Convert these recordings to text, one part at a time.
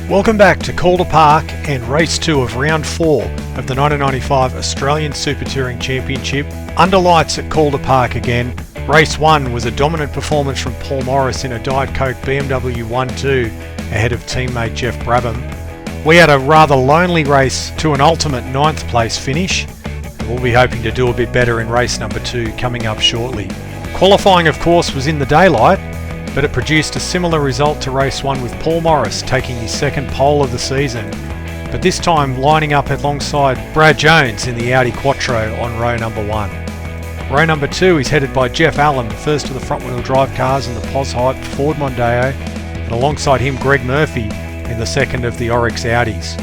Welcome back to Calder Park and race 2 of round 4 of the 1995 Australian Super Touring Championship. Under lights at Calder Park again. Race 1 was a dominant performance from Paul Morris in a Diet Coke BMW 1-2 ahead of teammate Jeff Brabham. We had a rather lonely race to an ultimate 9th place finish. We'll be hoping to do a bit better in race number 2 coming up shortly. Qualifying of course was in the daylight, but it produced a similar result to race 1 with Paul Morris taking his second pole of the season, but this time lining up alongside Brad Jones in the Audi Quattro on row number 1. Row number 2 is headed by Jeff Allen, first of the front wheel drive cars in the Pos Hype Ford Mondeo, and alongside him Greg Murphy in the second of the Oryx Audis.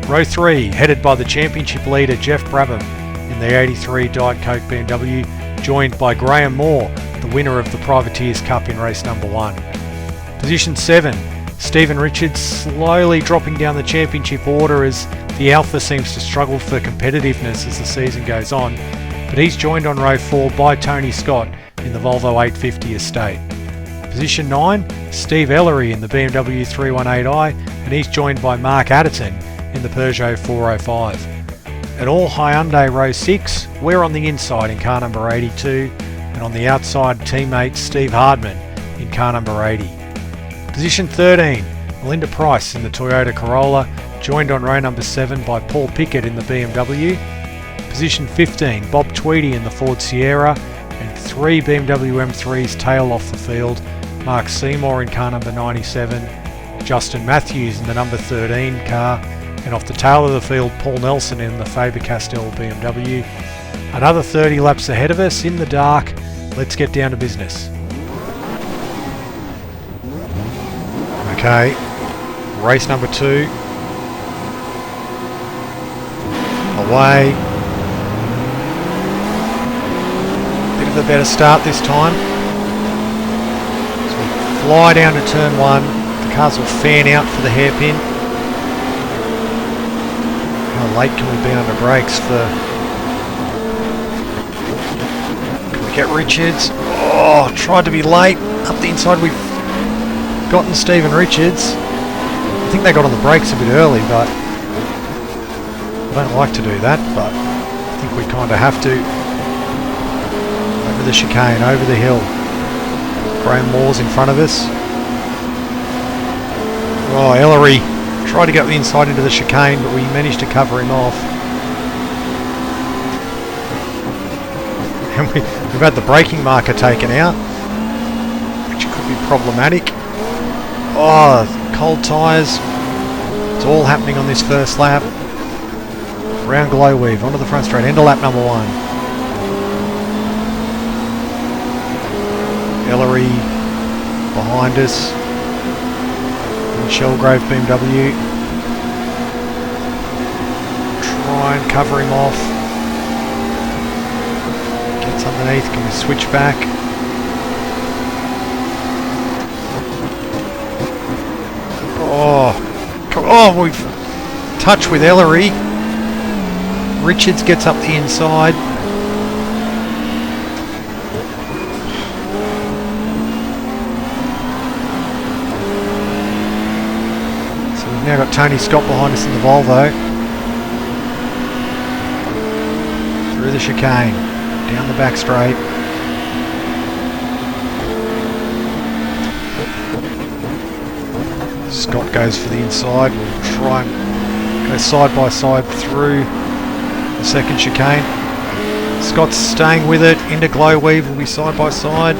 Row 3 headed by the championship leader Jeff Brabham in the 83 Diet Coke BMW, joined by Graham Moore, the winner of the Privateers Cup in race number 1. Position 7, Stephen Richards slowly dropping down the championship order as the Alpha seems to struggle for competitiveness as the season goes on, but he's joined on row 4 by Tony Scott in the Volvo 850 Estate. Position 9, Steve Ellery in the BMW 318i, and he's joined by Mark Adderton in the Peugeot 405. At all Hyundai row 6, we're on the inside in car number 82, and on the outside teammate Steve Hardman in car number 80. Position 13, Melinda Price in the Toyota Corolla, joined on row number 7 by Paul Pickett in the BMW. Position 15, Bob Tweedy in the Ford Sierra, and 3 BMW M3s tail off the field, Mark Seymour in car number 97, Justin Matthews in the number 13 car, and off the tail of the field Paul Nelson in the Faber-Castell BMW. Another 30 laps ahead of us in the dark. Let's get down to business. Okay, race number 2. Away. Bit of a better start this time. So we fly down to turn 1. The cars will fan out for the hairpin. How late can we be under brakes for... Get Richards. Oh, tried to be late. Up the inside we've gotten Stephen Richards. I think they got on the brakes a bit early, but I don't like to do that, but I think we kind of have to. Over the chicane, over the hill. Graham Moore's in front of us. Oh, Ellery tried to get the inside into the chicane, but we managed to cover him off. And we've had the braking marker taken out, which could be problematic. Oh, cold tyres. It's all happening on this first lap. Round glow weave, onto the front straight, into lap number 1. Ellery behind us. And Shellgrove BMW. Try and cover him off. Gets underneath, can we switch back? Oh, we've touched with Ellery. Richards gets up the inside. So we've now got Tony Scott behind us in the Volvo. Through the chicane. Down the back straight. Scott goes for the inside. We'll try and go side by side through the second chicane. Scott's staying with it. Into glow weave will be side by side.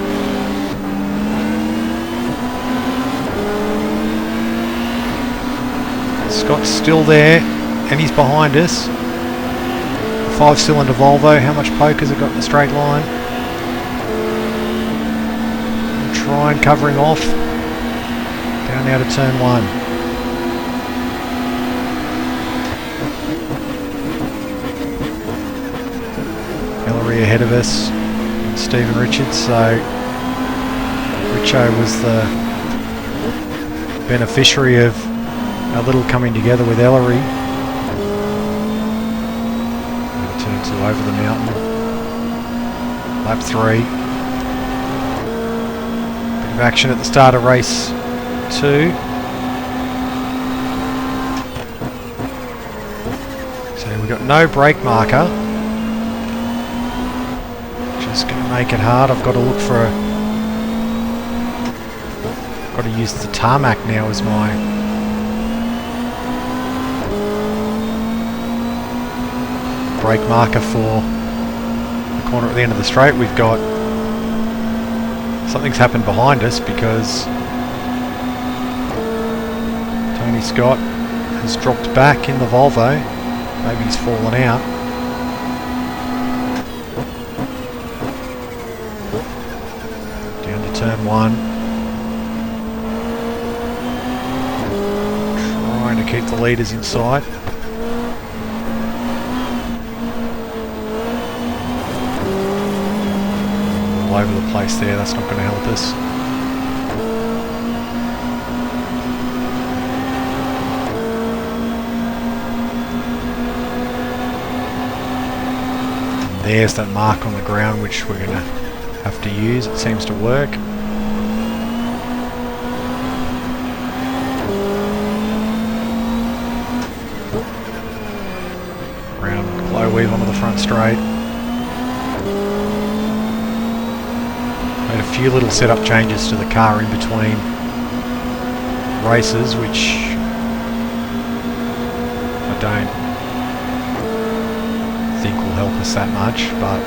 Scott's still there and he's behind us. 5-cylinder Volvo, how much poke has it got in the straight line? We'll try and cover him off. Down now to turn 1. Ellery ahead of us, and Stephen Richards, so Richo was the beneficiary of a little coming together with Ellery. Turn 2 over the mountain. Lap 3. Bit of action at the start of race 2. we've got no brake marker. Just going to make it hard. I've got to look for got to use the tarmac now as my brake marker for the corner at the end of the straight. We've got something's happened behind us because Tony Scott has dropped back in the Volvo. Maybe he's fallen out. Down to turn 1. Trying to keep the leaders inside. All over the place there, that's not going to help us. There's that mark on the ground which we're going to have to use. It seems to work. Round low weave onto the front straight. Made a few little setup changes to the car in between races which I don't think will help us that much, but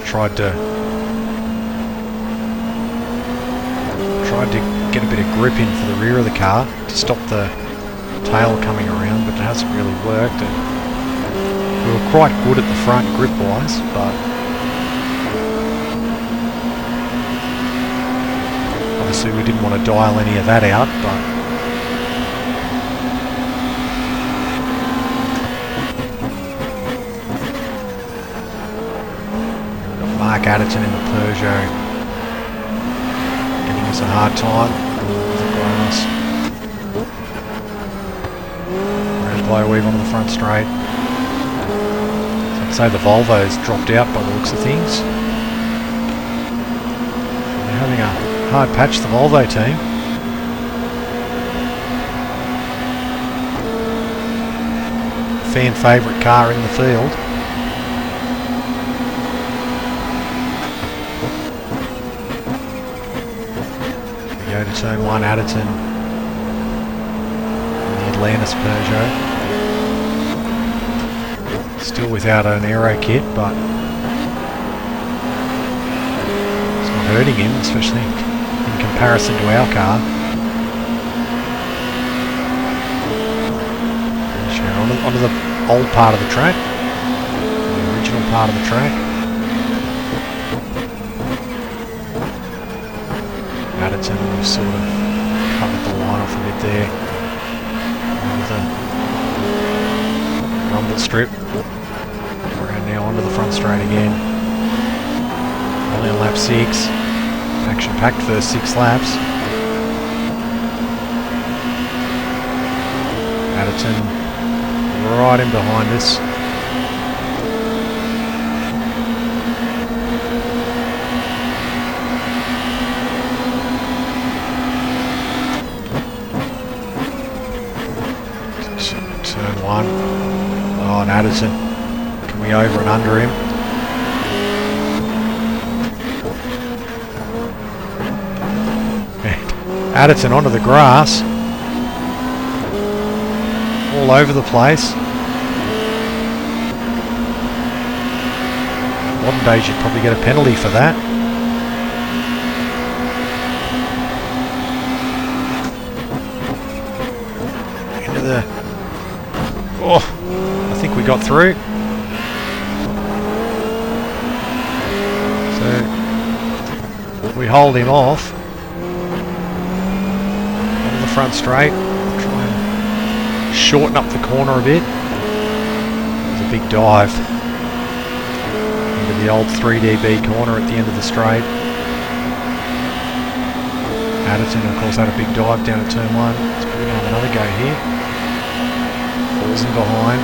tried to get a bit of grip in for the rear of the car to stop the tail coming around, but it hasn't really worked. We were quite good at the front grip wise, but obviously we didn't want to dial any of that out, but we've got Mark Adderton in the Peugeot giving us a hard time with the grass. Round low weave onto the front straight. So I'd say the Volvo's dropped out by the looks of things. They're having a hard patch, the Volvo team. Fan favourite car in the field. We go to turn 1, Adderton. And the Atlantis Peugeot. Still without an aero kit, but it's not hurting him, especially in comparison to our car. Onto the old part of the track, the original part of the track. Adderton, we've sort of covered the line off a bit there. Over the rumble strip. Around now onto the front straight again. Only on lap 6. Action-packed first 6 laps. Adderton right in behind us. Turn 1. Oh, and Adderton. Can we over and under him? Adderton onto the grass. All over the place. Modern days you'd probably get a penalty for that. Into the... Oh, I think we got through. So we hold him off. Onto the front straight. Try and shorten up the corner a bit. There's a big dive into the old 3DB corner at the end of the straight. Adderton, of course, had a big dive down at turn 1. Let's probably have another go here. Falls in behind.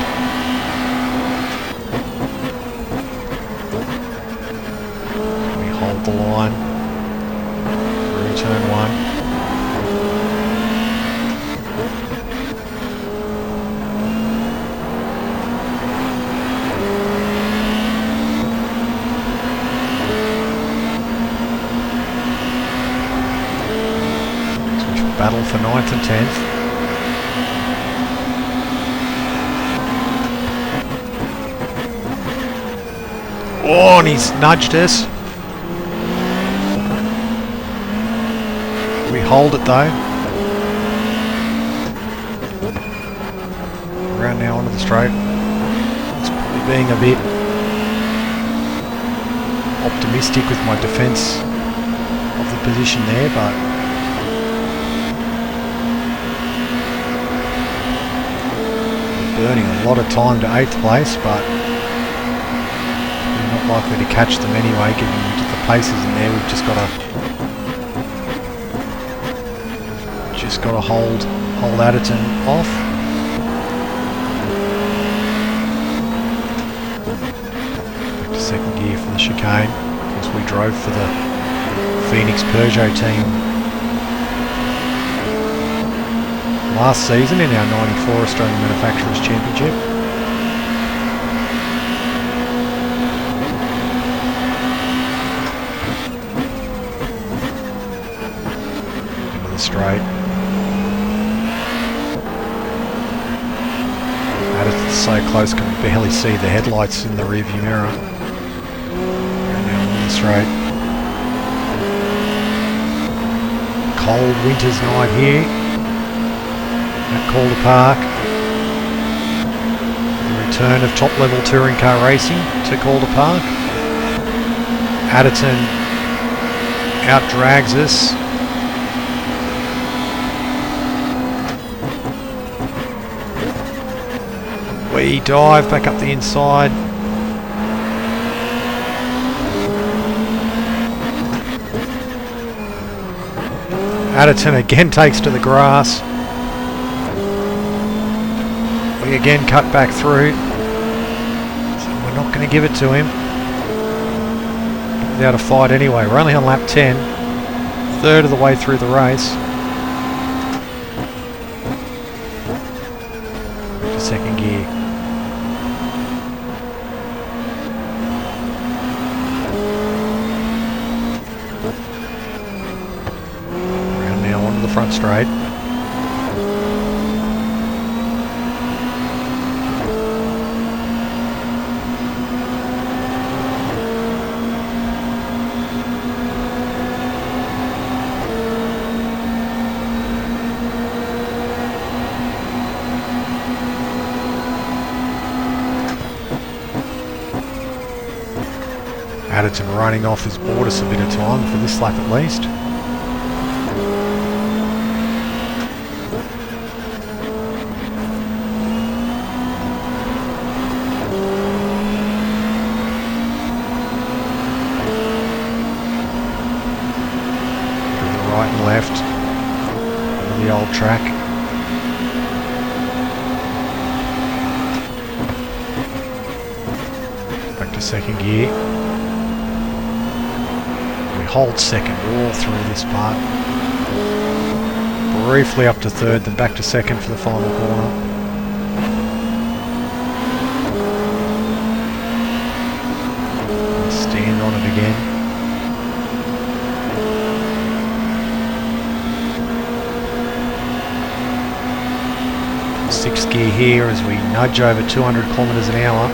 We hold the line. Through into turn 1. Battle for 9th and 10th. Oh, and he's nudged us. We hold it though. Around now onto the straight. It's probably being a bit optimistic with my defence of the position there, but burning a lot of time to 8th place, but we're not likely to catch them anyway, given the paces in there. We've just got to hold Adderton off. Back to second gear for the chicane, because we drove for the Phoenix Peugeot team last season in our 94 Australian Manufacturers Championship. Into the straight. It's so close, can barely see the headlights in the rearview mirror. And now on the straight. Cold winter's night here at Calder Park. The return of top-level touring car racing to Calder Park. Adderton out-drags us. We dive back up the inside. Adderton again takes to the grass. We again cut back through. So we're not going to give it to him. Without a fight anyway. We're only on lap 10. Third of the way through the race. Back to second gear. Around now onto the front straight. Adderton running off has bought us a bit of time for this lap at least. To the right and left over the old track. Back to second gear. Hold second all through this part. Briefly up to third, then back to second for the final corner. Stand on it again. Sixth gear here as we nudge over 200 kilometres an hour.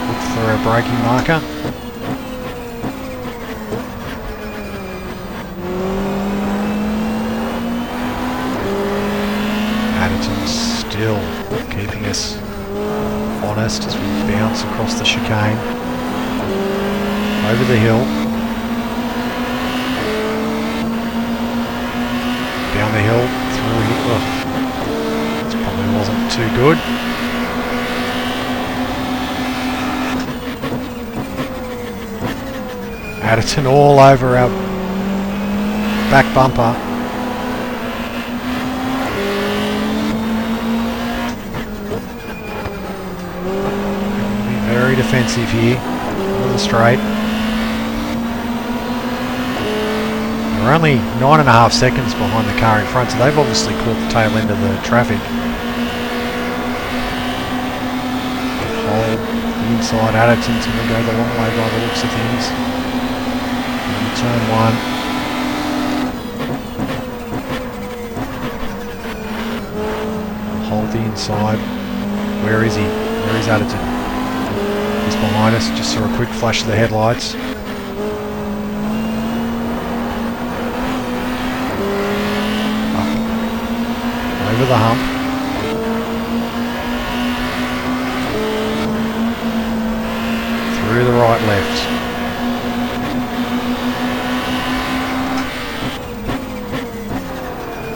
Look for a braking marker. Still keeping us honest as we bounce across the chicane, over the hill, down the hill, through here. Oh, this probably wasn't too good. Adderton all over our back bumper. Very defensive here, over the straight. We're only 9.5 seconds behind the car in front, so they've obviously caught the tail end of the traffic. Hold the inside. Addison's going to go the long way by the looks of things. And turn 1. Hold the inside. Where is he? Where is Addison? He's behind us. Just saw a quick flash of the headlights. Over the hump. Through the right left.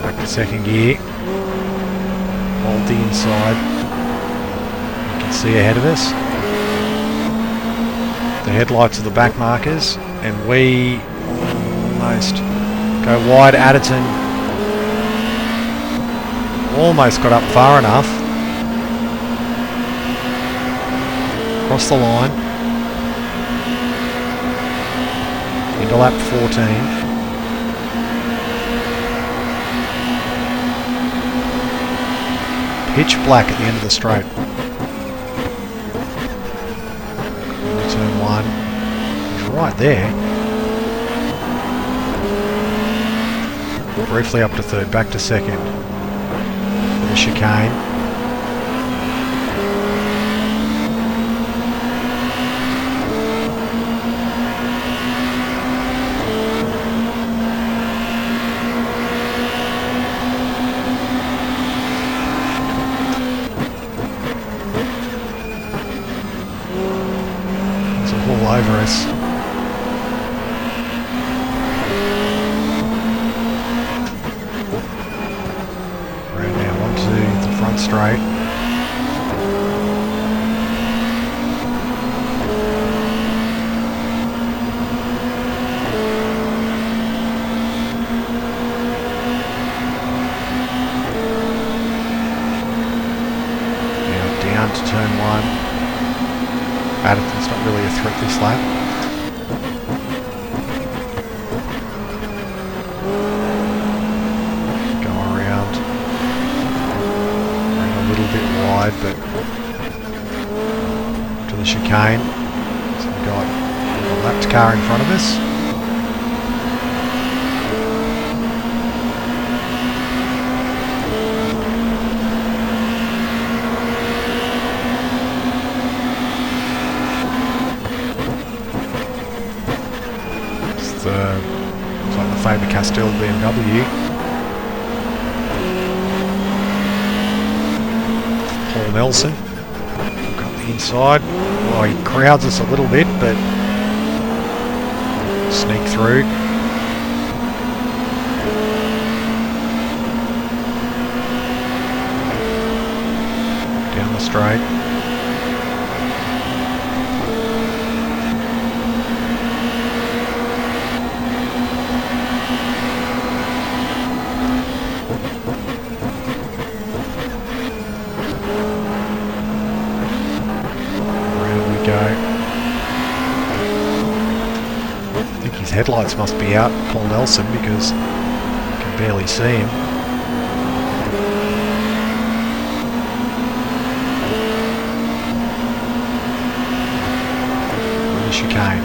Back to second gear. Hold the inside. You can see ahead of us the headlights of the back markers, and we almost go wide. Addison almost got up far enough. Across the line. Into lap 14. Pitch black at the end of the straight. Turn 1. He's right there. Briefly up to third, back to second. The chicane. It's all over us. Front straight. Now down to turn 1. Addison's not really a threat this lap. But to the chicane. So we've got a lapped car in front of us. It's like the Faber-Castell BMW. Nelson, look up the inside. Well, he crowds us a little bit, but sneak through. Down the straight. I think his headlights must be out, Paul Nelson, because you can barely see him. The chicane.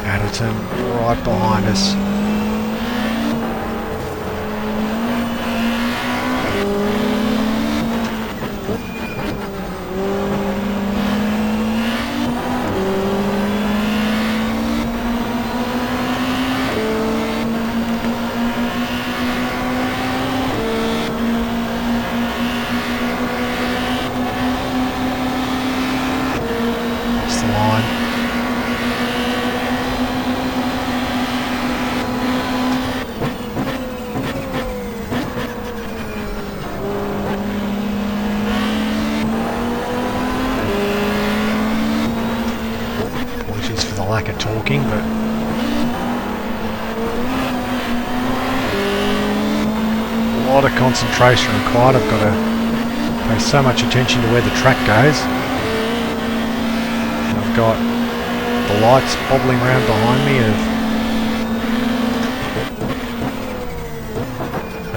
Addison right behind us. Lack of talking, but a lot of concentration required. I've got to Pay so much attention to where the track goes. And I've got the lights bobbling around behind me of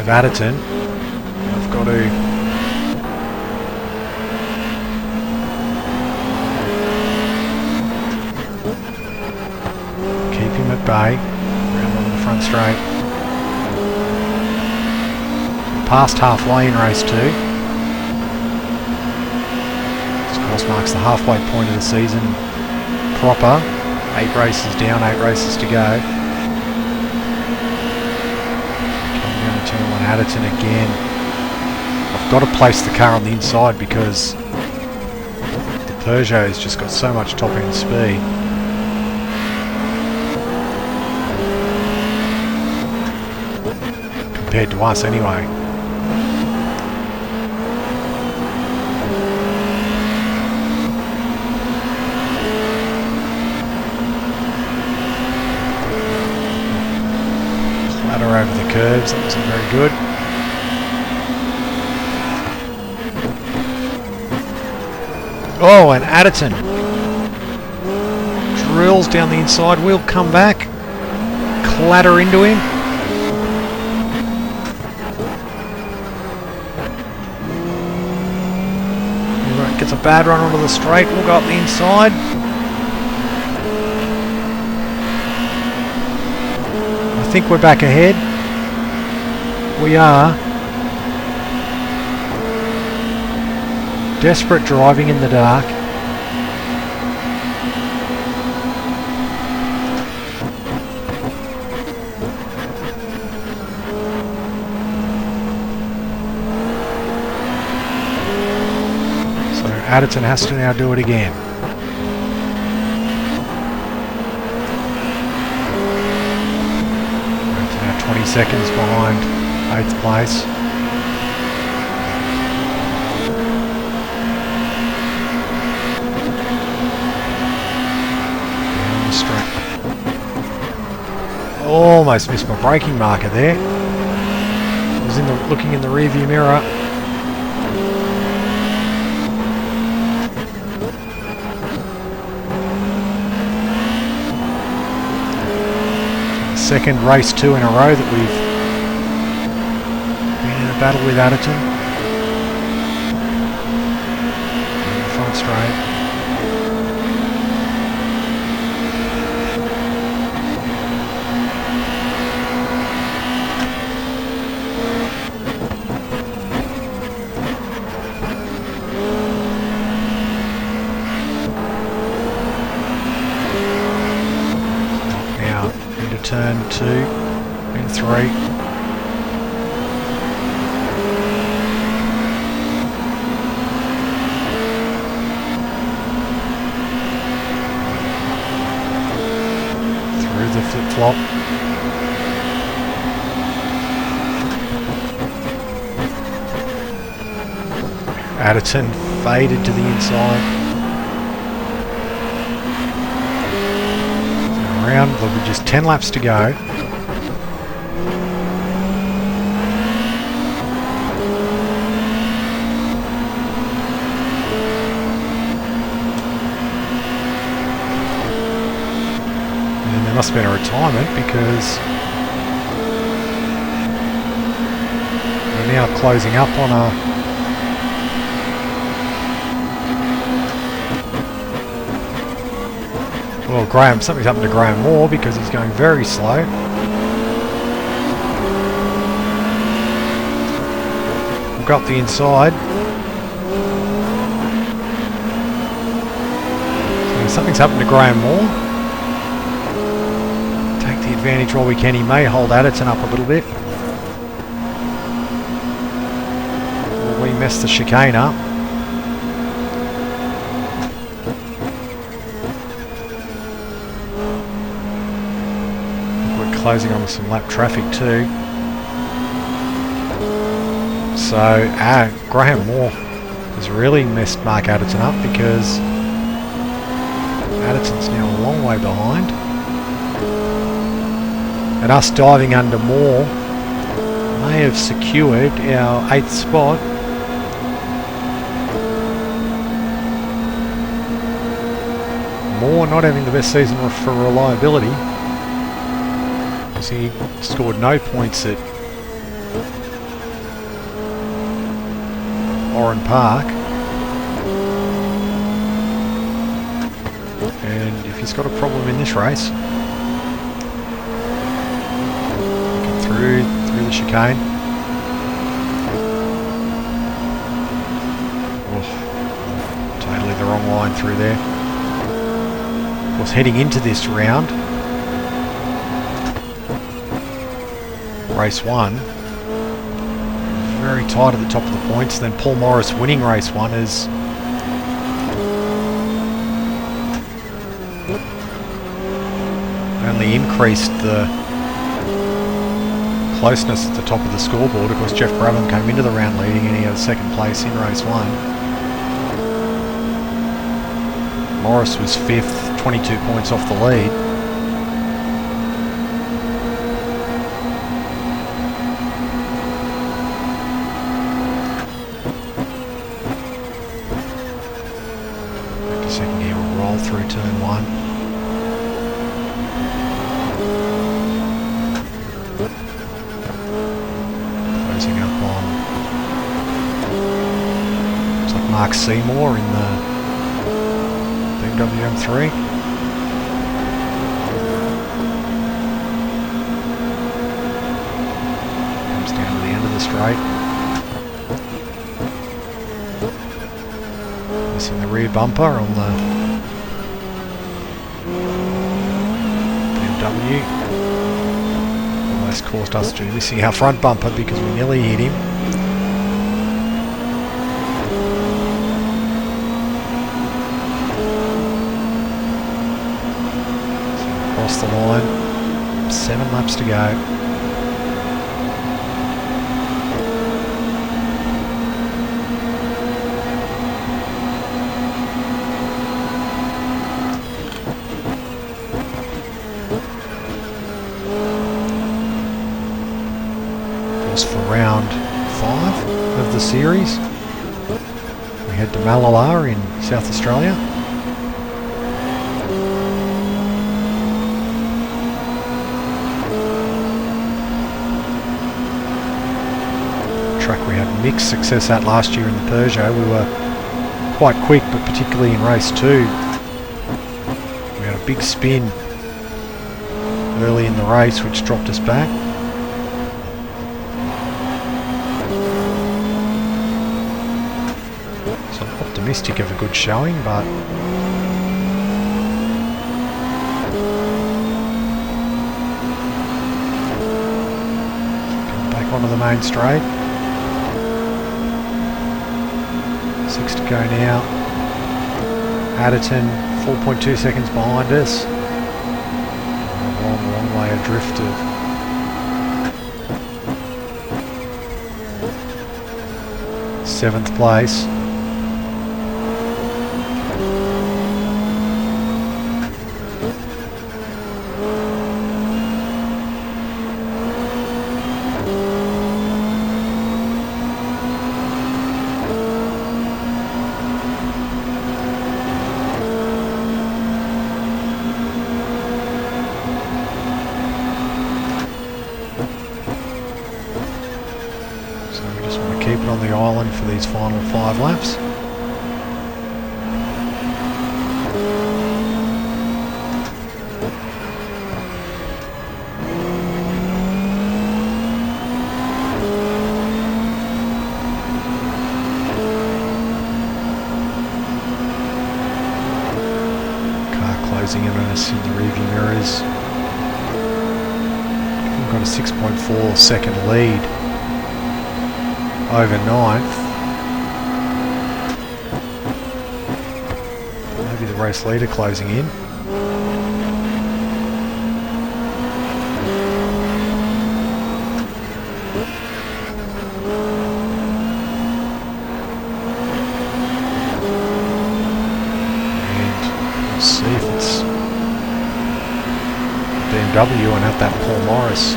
Adderton. I've got to keep him at bay. Around on the front straight. Past halfway in race 2. This course marks the halfway point of the season proper. 8 races down, 8 races to go. Coming down to turn 1, Adderton again. I've got to place the car on the inside because the Peugeot's just got so much top end speed. Compared to us anyway. Clatter over the curves, that wasn't very good. Oh, and Adderton drills down the inside wheel, come back, clatter into him. Gets a bad run onto the straight, we'll go up the inside. I think we're back ahead. We are. Desperate driving in the dark. Adderton has to now do it again. It's now 20 seconds behind 8th place. Down the straight. Almost missed my braking marker there. I was looking in the rearview mirror. Second race 2 in a row that we've been in a battle with Adderton. In the front straight. Turn 2 and 3. Through the flip-flop. Adderton faded to the inside. Around, there'll be just 10 laps to go. And there must have been a retirement because we're now closing up on a well, Graham, something's happened to Graham Moore because he's going very slow. We'll go up the inside. So something's happened to Graham Moore. Take the advantage while we can. He may hold Adderton up a little bit. Well, we messed the chicane up. Closing on some lap traffic too. So Graham Moore has really messed Mark Adderton up because Adderton's now a long way behind. And us diving under Moore may have secured our 8th spot. Moore not having the best season for reliability. He scored no points at Oran Park. And if he's got a problem in this race, through the chicane. Oh, totally the wrong line through there. Of course, heading into this round, race 1, very tight at the top of the points. Then Paul Morris winning race 1 has only increased the closeness at the top of the scoreboard. Of course, Jeff Brabham came into the round leading and he had second place in race 1. Morris was 5th, 22 points off the lead. Back to second gear, will roll through turn 1. Mark Seymour in the BMW M3. Comes down to the end of the straight. Missing the rear bumper on the BMW. Almost caused us to be missing our front bumper because we nearly hit him. The line, 7 laps to go. Of course, for round 5 of the series, we head to Malala in South Australia. We had mixed success at last year in the Peugeot. We were quite quick, but particularly in race 2 we had a big spin early in the race which dropped us back. So I'm optimistic of a good showing, but come back onto the main straight. 6 to go now. Adderton 4.2 seconds behind us. A long way adrift of 7th place. Keep it on the island for these final 5 laps. Car closing in on us in the rearview mirrors. We've got a 6.4 second lead over 9th. Maybe the race leader closing in. And we'll see if it's BMW and at that Paul Morris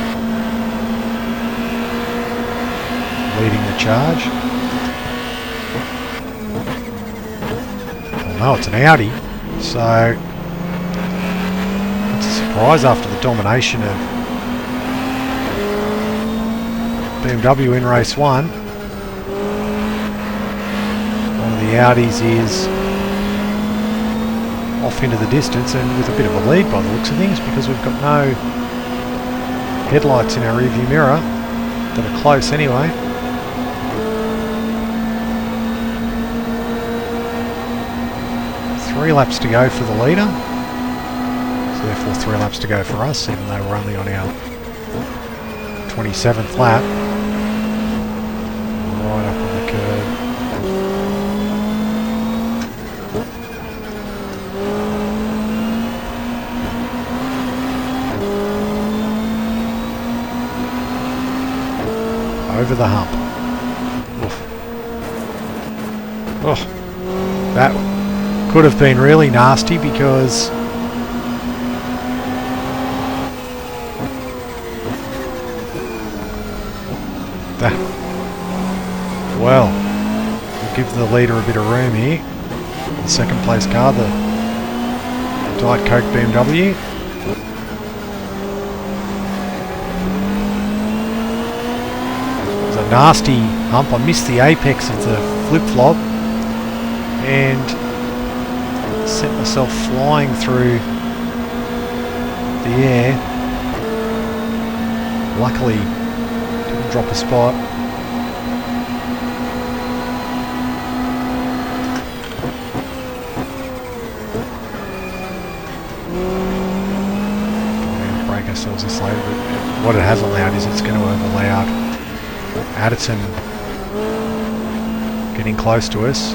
leading the charge. Well, no, it's an Audi, so surprise after the domination of BMW in race 1. One of the Audis is off into the distance and with a bit of a lead by the looks of things, because we've got no headlights in our rearview mirror that are close anyway. Three laps to go for the leader, so therefore 3 laps to go for us, even though we're only on our 27th lap. Right up on the curve. Over the hump. Oof. Oh, that could have been really nasty, because that, well, we'll give the leader a bit of room here. The second place car, the Diet Coke BMW. It was a nasty hump. I missed the apex of the flip-flop and sent myself flying through the air. Luckily, didn't drop a spot. We'll break ourselves this later, but what it has allowed is it's going to have allowed Addison getting close to us.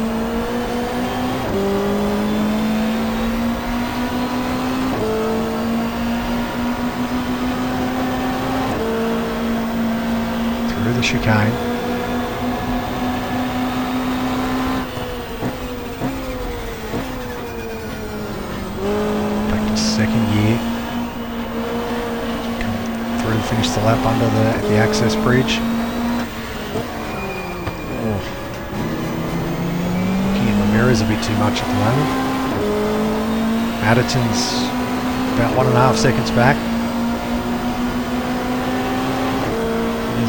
The chicane. Back to second gear. Come through and finish the lap under the access bridge. Oh. Looking in the mirrors a bit too much at the moment. Addison's about 1.5 seconds back.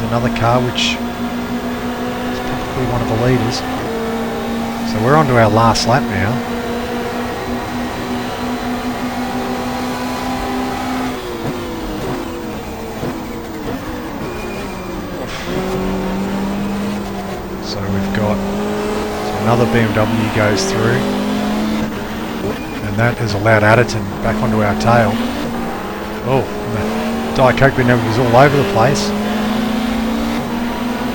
Another car which is probably one of the leaders. So we're on to our last lap now. So we've got another BMW goes through, and that has allowed Addison back onto our tail. Oh, the Diet Coke BMW was all over the place.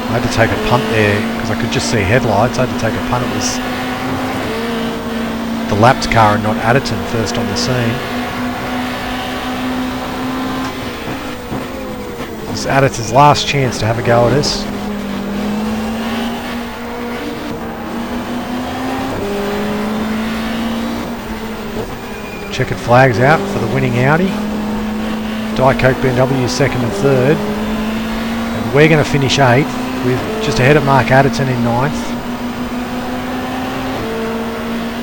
I had to take a punt there because I could just see headlights. I had to take a punt. It was the lapped car and not Addison first on the scene. It's Addison's last chance to have a go at us. Checkered flags out for the winning Audi. Diet Coke BMW second and third. And we're going to finish 8th. With just ahead of Mark Addison in 9th.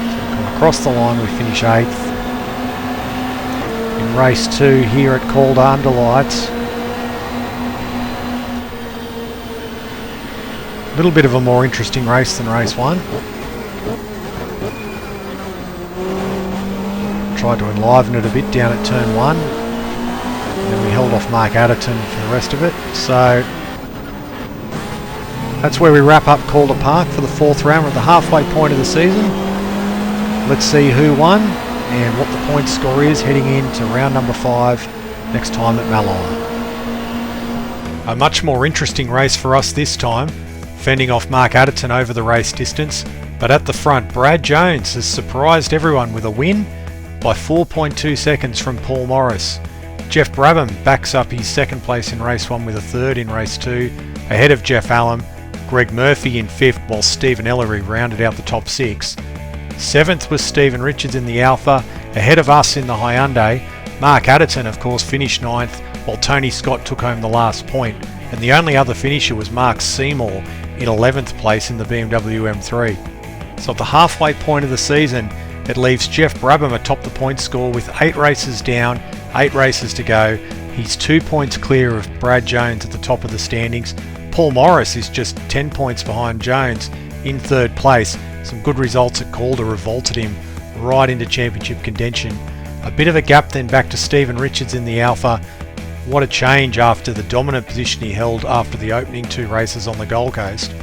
So we come across the line, we finish 8th. In race 2 here at Calder under lights. A little bit of a more interesting race than race 1. Tried to enliven it a bit down at turn 1. And then we held off Mark Addison for the rest of it. So that's where we wrap up Calder Park for the 4th round. We're at the halfway point of the season. Let's see who won and what the point score is heading into round number 5 next time at Malala. A much more interesting race for us this time, fending off Mark Addison over the race distance, but at the front Brad Jones has surprised everyone with a win by 4.2 seconds from Paul Morris. Jeff Brabham backs up his second place in race 1 with a third in race 2, ahead of Jeff Allen. Greg Murphy in 5th, while Stephen Ellery rounded out the top 6. 7th was Stephen Richards in the Alpha, ahead of us in the Hyundai. Mark Addison, of course, finished 9th, while Tony Scott took home the last point, and the only other finisher was Mark Seymour in 11th place in the BMW M3. So at the halfway point of the season, it leaves Jeff Brabham atop the point score with 8 races down 8 races to go. He's 2 points clear of Brad Jones at the top of the standings. Paul Morris is just 10 points behind Jones in 3rd place. Some good results at Calder revolted him right into championship contention. A bit of a gap then back to Stephen Richards in the Alpha. What a change after the dominant position he held after the opening 2 races on the Gold Coast.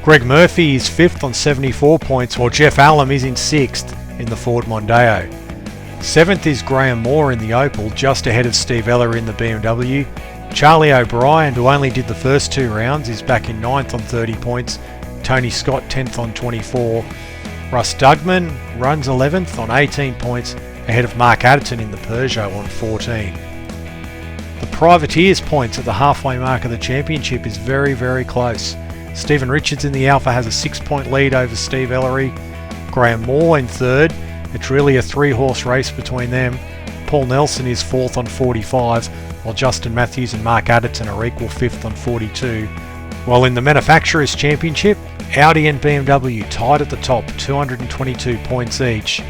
Greg Murphy is 5th on 74 points, while Jeff Allam is in 6th in the Ford Mondeo. 7th is Graham Moore in the Opel, just ahead of Steve Ellery in the BMW. Charlie O'Brien, who only did the first 2 rounds, is back in 9th on 30 points. Tony Scott 10th on 24. Russ Dougman runs 11th on 18 points, ahead of Mark Adderton in the Peugeot on 14. The Privateers points at the halfway mark of the championship is very, very close. Stephen Richards in the Alpha has a 6-point lead over Steve Ellery. Graham Moore in 3rd. It's really a 3-horse race between them. Paul Nelson is 4th on 45, while Justin Matthews and Mark Adderton are equal 5th on 42. While in the Manufacturers' Championship, Audi and BMW tied at the top, 222 points each.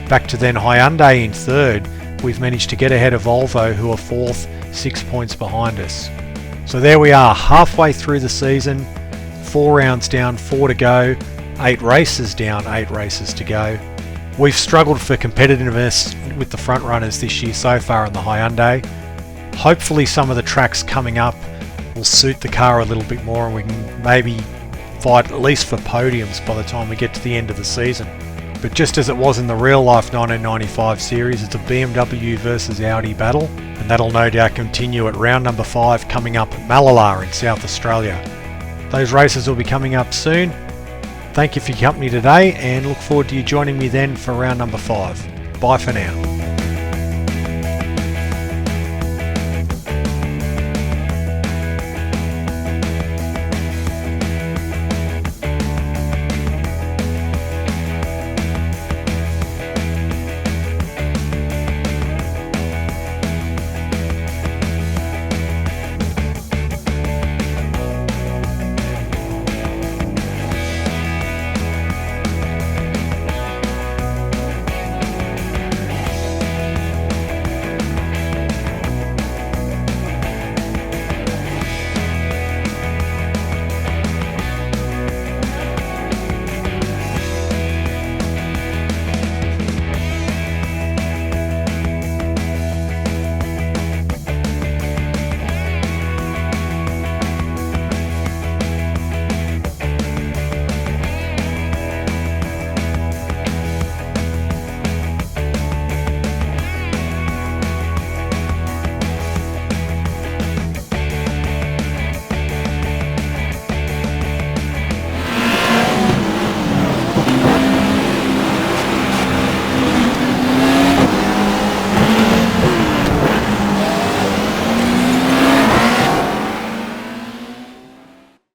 Back to then Hyundai in 3rd. We've managed to get ahead of Volvo, who are 4th, 6 points behind us. So there we are, halfway through the season. 4 rounds down, 4 to go. 8 races down, 8 races to go. We've struggled for competitiveness with the front runners this year so far in the Hyundai. Hopefully some of the tracks coming up will suit the car a little bit more and we can maybe fight at least for podiums by the time we get to the end of the season. But just as it was in the real life 1995 series, it's a BMW versus Audi battle, and that'll no doubt continue at round number 5 coming up at Mallala in South Australia. Those races will be coming up soon. Thank you for your company today and look forward to you joining me then for round number 5. Bye for now.